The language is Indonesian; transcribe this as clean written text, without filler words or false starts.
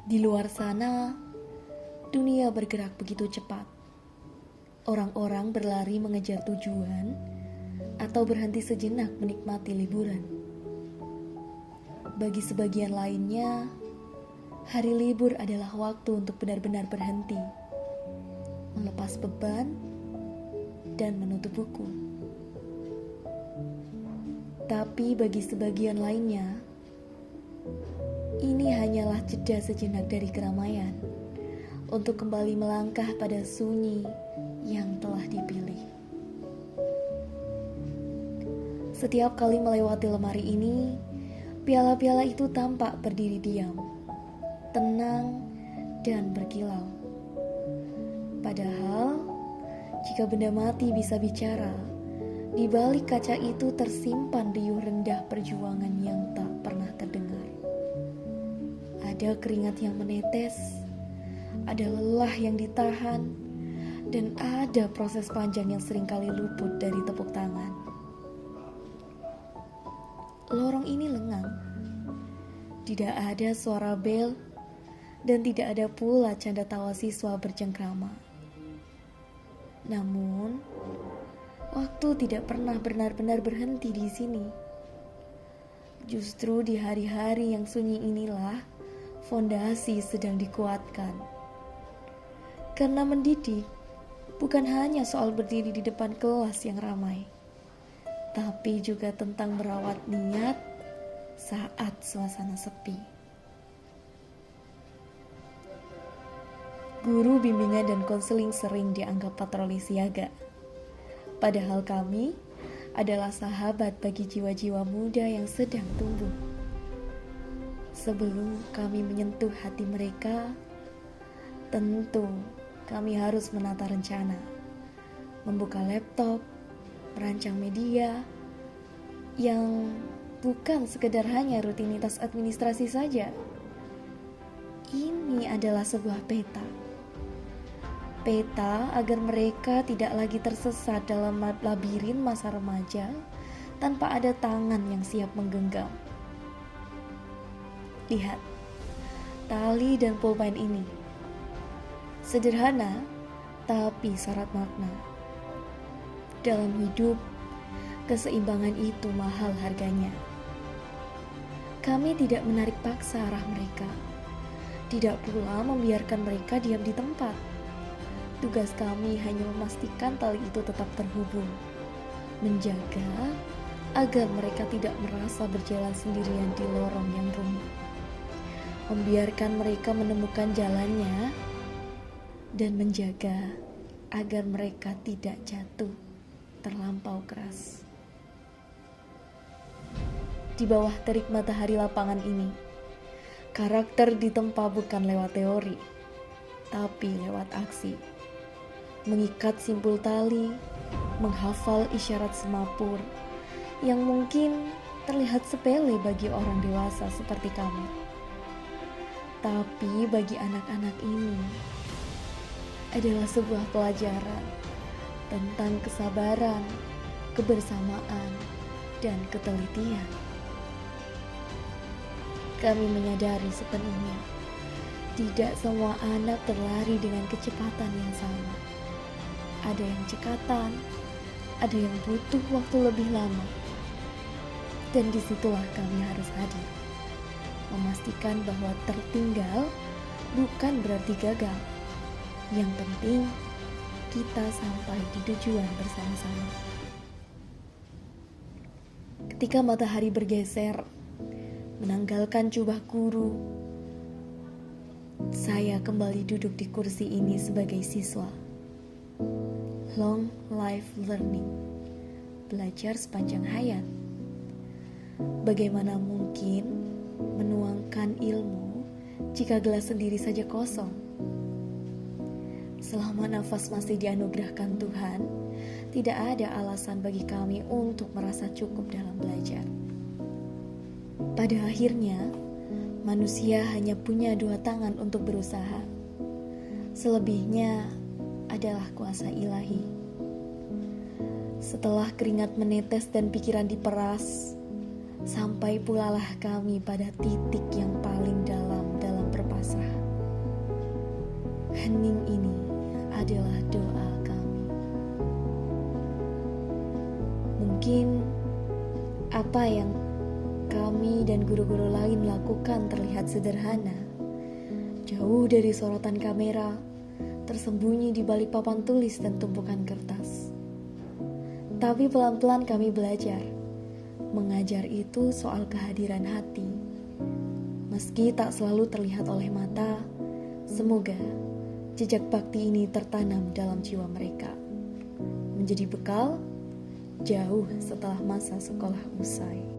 Di luar sana, dunia bergerak begitu cepat. Orang-orang berlari mengejar tujuan atau berhenti sejenak menikmati liburan. Bagi sebagian lainnya, hari libur adalah waktu untuk benar-benar berhenti, melepas beban, dan menutup buku. Tapi bagi sebagian lainnya, ini hanyalah jeda sejenak dari keramaian untuk kembali melangkah pada sunyi yang telah dipilih. Setiap kali melewati lemari ini, piala-piala itu tampak berdiri diam, tenang, dan berkilau. Padahal, jika benda mati bisa bicara, di balik kaca itu tersimpan riuh rendah perjuangan yang tak pernah terdengar. Ada keringat yang menetes, ada lelah yang ditahan, dan ada proses panjang yang seringkali luput dari tepuk tangan. Lorong ini lengang. Tidak ada suara bel dan tidak ada pula canda tawa siswa bercengkrama. Namun, waktu tidak pernah benar-benar berhenti di sini. Justru di hari-hari yang sunyi inilah fondasi sedang dikuatkan. Karena mendidik bukan hanya soal berdiri di depan kelas yang ramai, tapi juga tentang merawat niat saat suasana sepi. Guru bimbingan dan konseling sering dianggap patroli siaga. Padahal kami adalah sahabat bagi jiwa-jiwa muda yang sedang tumbuh. Sebelum kami menyentuh hati mereka, tentu kami harus menata rencana, membuka laptop, merancang media, yang bukan sekedar hanya rutinitas administrasi saja. Ini adalah sebuah peta. Peta agar mereka tidak lagi tersesat dalam labirin masa remaja tanpa ada tangan yang siap menggenggam. Lihat, tali dan pulpen ini. Sederhana, tapi syarat makna. Dalam hidup, keseimbangan itu mahal harganya. Kami tidak menarik paksa arah mereka. Tidak pula membiarkan mereka diam di tempat. Tugas kami hanya memastikan tali itu tetap terhubung. Menjaga agar mereka tidak merasa berjalan sendirian di lorong yang rumit. Membiarkan mereka menemukan jalannya dan menjaga agar mereka tidak jatuh terlampau keras. Di bawah terik matahari lapangan ini, karakter ditempa bukan lewat teori, tapi lewat aksi. Mengikat simpul tali, menghafal isyarat semapur, yang mungkin terlihat sepele bagi orang dewasa seperti kami. Tapi bagi anak-anak ini adalah sebuah pelajaran tentang kesabaran, kebersamaan, dan ketelitian. Kami menyadari sepenuhnya, tidak semua anak terlari dengan kecepatan yang sama. Ada yang cekatan, ada yang butuh waktu lebih lama. Dan disitulah kami harus hadir. Memastikan bahwa tertinggal bukan berarti gagal. Yang penting, kita sampai di tujuan bersama-sama. Ketika matahari bergeser, menanggalkan jubah guru, saya kembali duduk di kursi ini sebagai siswa. Long life learning, belajar sepanjang hayat. Bagaimana mungkin menuangkan ilmu jika gelas sendiri saja kosong? Selama nafas masih dianugerahkan Tuhan, tidak ada alasan bagi kami untuk merasa cukup dalam belajar. Pada akhirnya, manusia hanya punya 2 tangan untuk berusaha. Selebihnya adalah kuasa ilahi. Setelah keringat menetes dan pikiran diperas, sampai pulalah kami pada titik yang paling dalam berpasrah. hening ini adalah doa kami. Mungkin apa yang kami dan guru-guru lain lakukan terlihat sederhana, jauh dari sorotan kamera, tersembunyi di balik papan tulis dan tumpukan kertas. Tapi pelan-pelan kami belajar. Mengajar itu soal kehadiran hati. Meski tak selalu terlihat oleh mata, semoga jejak bakti ini tertanam dalam jiwa mereka, menjadi bekal jauh setelah masa sekolah usai.